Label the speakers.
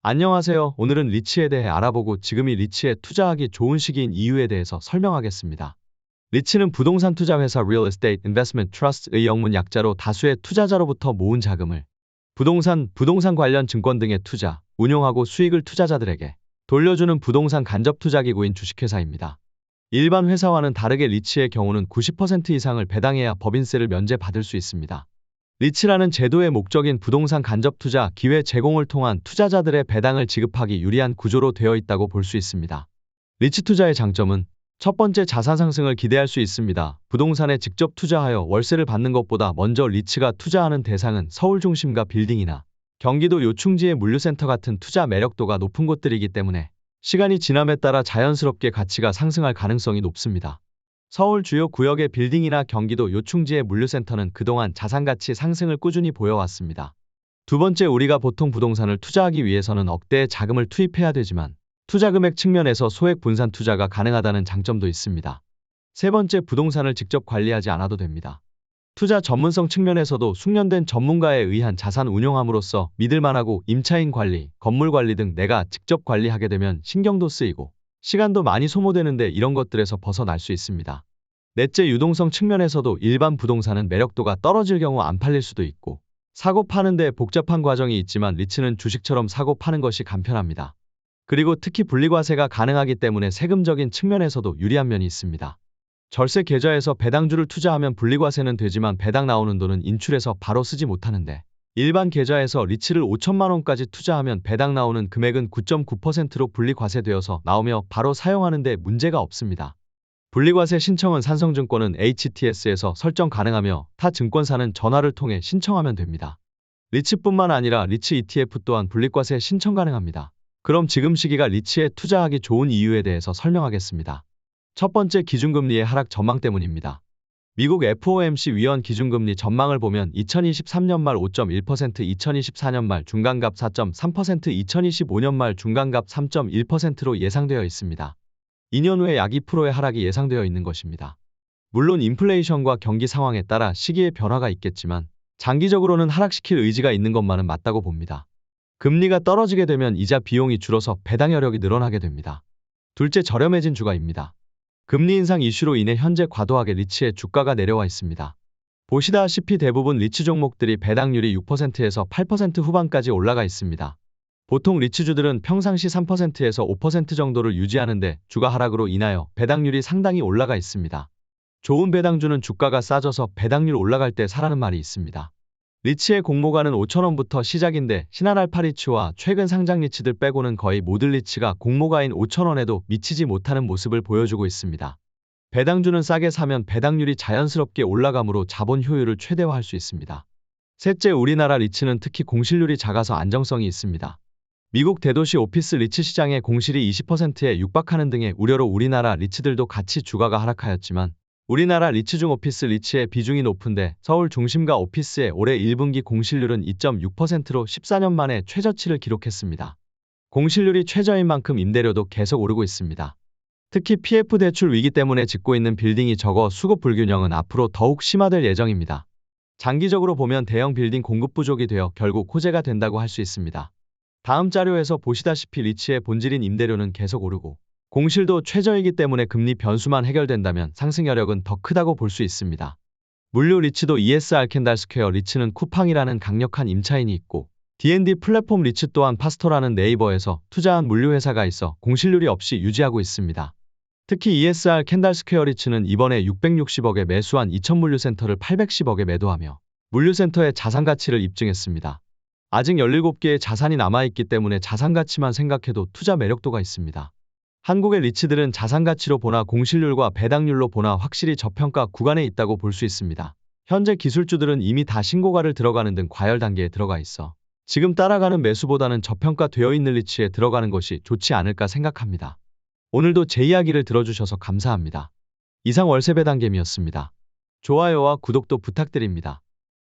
Speaker 1: 안녕하세요. 오늘은 리츠에 대해 알아보고 지금이 리츠에 투자하기 좋은 시기인 이유에 대해서 설명하겠습니다. 리츠는 부동산 투자 회사 Real Estate Investment Trust의 영문 약자로 다수의 투자자로부터 모은 자금을 부동산 관련 증권 등에 투자, 운용하고 수익을 투자자들에게 돌려주는 부동산 간접 투자 기구인 주식회사입니다. 일반 회사와는 다르게 리츠의 경우는 90% 이상을 배당해야 법인세를 면제받을 수 있습니다. 리츠라는 제도의 목적인 부동산 간접 투자 기회 제공을 통한 투자자들의 배당을 지급하기 유리한 구조로 되어 있다고 볼 수 있습니다. 리츠 투자의 장점은 첫 번째, 자산 상승을 기대할 수 있습니다. 부동산에 직접 투자하여 월세를 받는 것보다 먼저 리츠가 투자하는 대상은 서울 중심가 빌딩이나 경기도 요충지의 물류센터 같은 투자 매력도가 높은 곳들이기 때문에 시간이 지남에 따라 자연스럽게 가치가 상승할 가능성이 높습니다. 서울 주요 구역의 빌딩이나 경기도 요충지의 물류센터는 그동안 자산가치 상승을 꾸준히 보여왔습니다. 두 번째, 우리가 보통 부동산을 투자하기 위해서는 억대의 자금을 투입해야 되지만 투자 금액 측면에서 소액 분산 투자가 가능하다는 장점도 있습니다. 세 번째, 부동산을 직접 관리하지 않아도 됩니다. 투자 전문성 측면에서도 숙련된 전문가에 의한 자산 운용함으로써 믿을만하고 임차인 관리, 건물 관리 등 내가 직접 관리하게 되면 신경도 쓰이고 시간도 많이 소모되는데 이런 것들에서 벗어날 수 있습니다. 넷째, 유동성 측면에서도 일반 부동산은 매력도가 떨어질 경우 안 팔릴 수도 있고 사고 파는데 복잡한 과정이 있지만 리츠는 주식처럼 사고 파는 것이 간편합니다. 그리고 특히 분리과세가 가능하기 때문에 세금적인 측면에서도 유리한 면이 있습니다. 절세 계좌에서 배당주를 투자하면 분리과세는 되지만 배당 나오는 돈은 인출해서 바로 쓰지 못하는데 일반 계좌에서 리츠를 5천만 원까지 투자하면 배당 나오는 금액은 9.9%로 분리과세되어서 나오며 바로 사용하는 데 문제가 없습니다. 분리과세 신청은 삼성증권은 HTS에서 설정 가능하며 타 증권사는 전화를 통해 신청하면 됩니다. 리츠뿐만 아니라 리츠 ETF 또한 분리과세 신청 가능합니다. 그럼 지금 시기가 리츠에 투자하기 좋은 이유에 대해서 설명하겠습니다. 첫 번째, 기준금리의 하락 전망 때문입니다. 미국 FOMC 위원 기준금리 전망을 보면 2023년 말 5.1%, 2024년 말 중간값 4.3%, 2025년 말 중간값 3.1%로 예상되어 있습니다. 2년 후에 약 2%의 하락이 예상되어 있는 것입니다. 물론 인플레이션과 경기 상황에 따라 시기의 변화가 있겠지만 장기적으로는 하락시킬 의지가 있는 것만은 맞다고 봅니다. 금리가 떨어지게 되면 이자 비용이 줄어서 배당 여력이 늘어나게 됩니다. 둘째, 저렴해진 주가입니다. 금리 인상 이슈로 인해 현재 과도하게 리츠의 주가가 내려와 있습니다. 보시다시피 대부분 리츠 종목들이 배당률이 6%에서 8% 후반까지 올라가 있습니다. 보통 리츠주들은 평상시 3%에서 5% 정도를 유지하는데 주가 하락으로 인하여 배당률이 상당히 올라가 있습니다. 좋은 배당주는 주가가 싸져서 배당률 올라갈 때 사라는 말이 있습니다. 리츠의 공모가는 5,000원부터 시작인데 신한알파리츠와 최근 상장 리츠들 빼고는 거의 모든 리츠가 공모가인 5,000원에도 미치지 못하는 모습을 보여주고 있습니다. 배당주는 싸게 사면 배당률이 자연스럽게 올라가므로 자본 효율을 최대화할 수 있습니다. 셋째, 우리나라 리츠는 특히 공실률이 작아서 안정성이 있습니다. 미국 대도시 오피스 리츠 시장의 공실이 20%에 육박하는 등의 우려로 우리나라 리츠들도 같이 주가가 하락하였지만 우리나라 리츠 중 오피스 리츠의 비중이 높은데 서울 중심가 오피스의 올해 1분기 공실률은 2.6%로 14년 만에 최저치를 기록했습니다. 공실률이 최저인 만큼 임대료도 계속 오르고 있습니다. 특히 PF 대출 위기 때문에 짓고 있는 빌딩이 적어 수급 불균형은 앞으로 더욱 심화될 예정입니다. 장기적으로 보면 대형 빌딩 공급 부족이 되어 결국 호재가 된다고 할 수 있습니다. 다음 자료에서 보시다시피 리츠의 본질인 임대료는 계속 오르고 공실도 최저이기 때문에 금리 변수만 해결된다면 상승 여력은 더 크다고 볼 수 있습니다. 물류 리츠도 ESR 캔달스퀘어 리츠는 쿠팡이라는 강력한 임차인이 있고 D&D 플랫폼 리츠 또한 파스토라는 네이버에서 투자한 물류 회사가 있어 공실률이 없이 유지하고 있습니다. 특히 ESR 캔달스퀘어 리츠는 이번에 660억에 매수한 2000물류센터를 810억에 매도하며 물류센터의 자산가치를 입증했습니다. 아직 17개의 자산이 남아있기 때문에 자산가치만 생각해도 투자 매력도가 있습니다. 한국의 리츠들은 자산가치로 보나 공실률과 배당률로 보나 확실히 저평가 구간에 있다고 볼 수 있습니다. 현재 기술주들은 이미 다 신고가를 들어가는 등 과열 단계에 들어가 있어 지금 따라가는 매수보다는 저평가되어 있는 리츠에 들어가는 것이 좋지 않을까 생각합니다. 오늘도 제 이야기를 들어주셔서 감사합니다. 이상 월세배당겜이었습니다. 좋아요와 구독도 부탁드립니다.